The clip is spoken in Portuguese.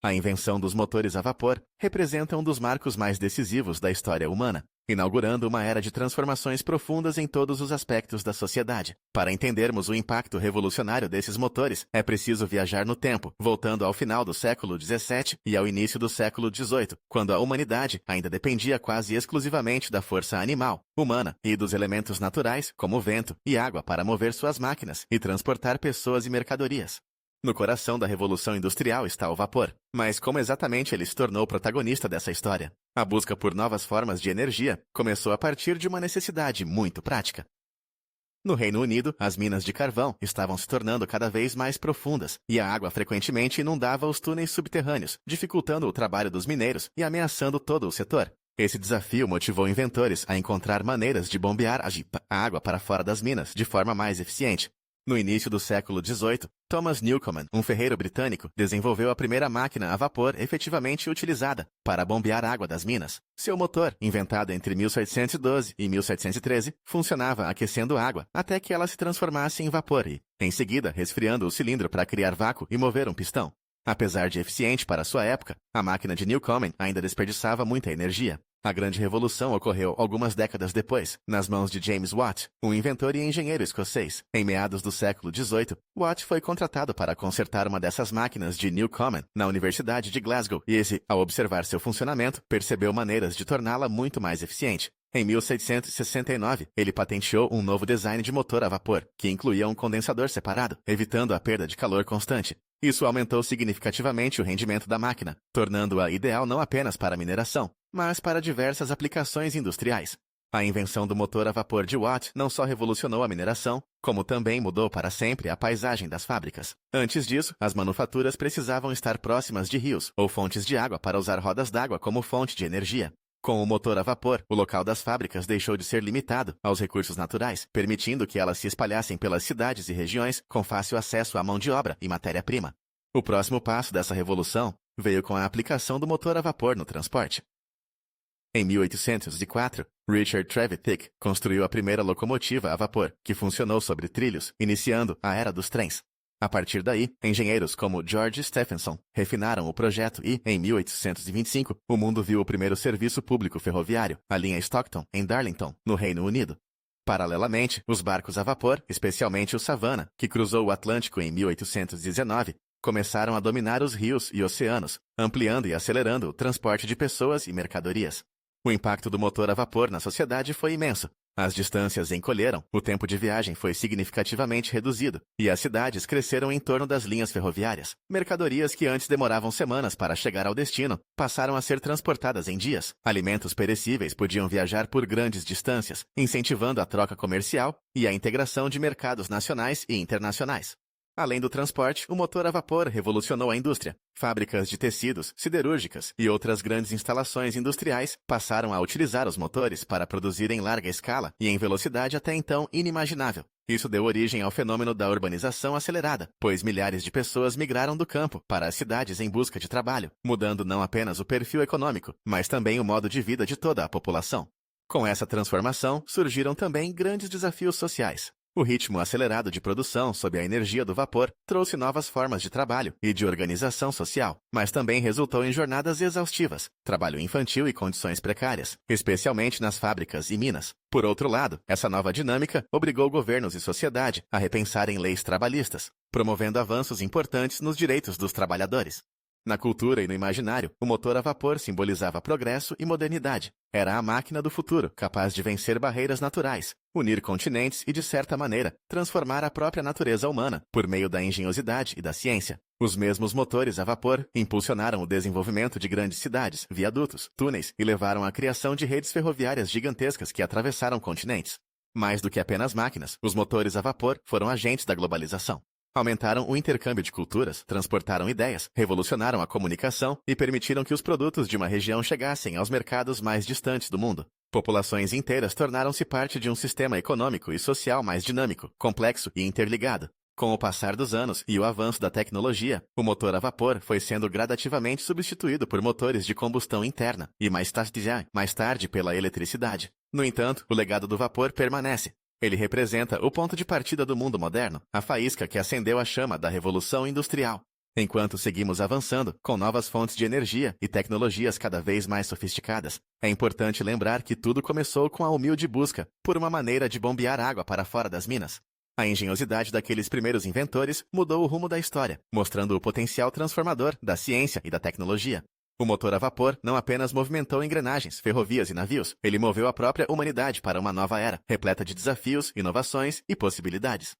A invenção dos motores a vapor representa um dos marcos mais decisivos da história humana, inaugurando uma era de transformações profundas em todos os aspectos da sociedade. Para entendermos o impacto revolucionário desses motores, é preciso viajar no tempo, voltando ao final do século XVII e ao início do século XVIII, quando a humanidade ainda dependia quase exclusivamente da força animal, humana e dos elementos naturais, como vento e água, para mover suas máquinas e transportar pessoas e mercadorias. No coração da Revolução Industrial está o vapor. Mas como exatamente ele se tornou o protagonista dessa história? A busca por novas formas de energia começou a partir de uma necessidade muito prática. No Reino Unido, as minas de carvão estavam se tornando cada vez mais profundas e a água frequentemente inundava os túneis subterrâneos, dificultando o trabalho dos mineiros e ameaçando todo o setor. Esse desafio motivou inventores a encontrar maneiras de bombear a água para fora das minas de forma mais eficiente. No início do século XVIII, Thomas Newcomen, um ferreiro britânico, desenvolveu a primeira máquina a vapor efetivamente utilizada para bombear água das minas. Seu motor, inventado entre 1712 e 1713, funcionava aquecendo água até que ela se transformasse em vapor e, em seguida, resfriando o cilindro para criar vácuo e mover um pistão. Apesar de eficiente para sua época, a máquina de Newcomen ainda desperdiçava muita energia. A grande revolução ocorreu algumas décadas depois, nas mãos de James Watt, um inventor e engenheiro escocês. Em meados do século XVIII, Watt foi contratado para consertar uma dessas máquinas de Newcomen na Universidade de Glasgow e ao observar seu funcionamento, percebeu maneiras de torná-la muito mais eficiente. Em 1769, ele patenteou um novo design de motor a vapor, que incluía um condensador separado, evitando a perda de calor constante. Isso aumentou significativamente o rendimento da máquina, tornando-a ideal não apenas para mineração, mas para diversas aplicações industriais. A invenção do motor a vapor de Watt não só revolucionou a mineração, como também mudou para sempre a paisagem das fábricas. Antes disso, as manufaturas precisavam estar próximas de rios ou fontes de água para usar rodas d'água como fonte de energia. Com o motor a vapor, o local das fábricas deixou de ser limitado aos recursos naturais, permitindo que elas se espalhassem pelas cidades e regiões com fácil acesso à mão de obra e matéria-prima. O próximo passo dessa revolução veio com a aplicação do motor a vapor no transporte. Em 1804, Richard Trevithick construiu a primeira locomotiva a vapor, que funcionou sobre trilhos, iniciando a era dos trens. A partir daí, engenheiros como George Stephenson refinaram o projeto e, em 1825, o mundo viu o primeiro serviço público ferroviário, a linha Stockton, em Darlington, no Reino Unido. Paralelamente, os barcos a vapor, especialmente o Savannah, que cruzou o Atlântico em 1819, começaram a dominar os rios e oceanos, ampliando e acelerando o transporte de pessoas e mercadorias. O impacto do motor a vapor na sociedade foi imenso. As distâncias encolheram, o tempo de viagem foi significativamente reduzido, e as cidades cresceram em torno das linhas ferroviárias. Mercadorias que antes demoravam semanas para chegar ao destino, passaram a ser transportadas em dias. Alimentos perecíveis podiam viajar por grandes distâncias, incentivando a troca comercial e a integração de mercados nacionais e internacionais. Além do transporte, o motor a vapor revolucionou a indústria. Fábricas de tecidos, siderúrgicas e outras grandes instalações industriais passaram a utilizar os motores para produzir em larga escala e em velocidade até então inimaginável. Isso deu origem ao fenômeno da urbanização acelerada, pois milhares de pessoas migraram do campo para as cidades em busca de trabalho, mudando não apenas o perfil econômico, mas também o modo de vida de toda a população. Com essa transformação, surgiram também grandes desafios sociais. O ritmo acelerado de produção sob a energia do vapor trouxe novas formas de trabalho e de organização social, mas também resultou em jornadas exaustivas, trabalho infantil e condições precárias, especialmente nas fábricas e minas. Por outro lado, essa nova dinâmica obrigou governos e sociedade a repensarem leis trabalhistas, promovendo avanços importantes nos direitos dos trabalhadores. Na cultura e no imaginário, o motor a vapor simbolizava progresso e modernidade. Era a máquina do futuro, capaz de vencer barreiras naturais, unir continentes e, de certa maneira, transformar a própria natureza humana por meio da engenhosidade e da ciência. Os mesmos motores a vapor impulsionaram o desenvolvimento de grandes cidades, viadutos, túneis e levaram à criação de redes ferroviárias gigantescas que atravessaram continentes. Mais do que apenas máquinas, os motores a vapor foram agentes da globalização. Aumentaram o intercâmbio de culturas, transportaram ideias, revolucionaram a comunicação e permitiram que os produtos de uma região chegassem aos mercados mais distantes do mundo. Populações inteiras tornaram-se parte de um sistema econômico e social mais dinâmico, complexo e interligado. Com o passar dos anos e o avanço da tecnologia, o motor a vapor foi sendo gradativamente substituído por motores de combustão interna e mais tarde pela eletricidade. No entanto, o legado do vapor permanece. Ele representa o ponto de partida do mundo moderno, a faísca que acendeu a chama da Revolução Industrial. Enquanto seguimos avançando, com novas fontes de energia e tecnologias cada vez mais sofisticadas, é importante lembrar que tudo começou com a humilde busca por uma maneira de bombear água para fora das minas. A engenhosidade daqueles primeiros inventores mudou o rumo da história, mostrando o potencial transformador da ciência e da tecnologia. O motor a vapor não apenas movimentou engrenagens, ferrovias e navios, ele moveu a própria humanidade para uma nova era, repleta de desafios, inovações e possibilidades.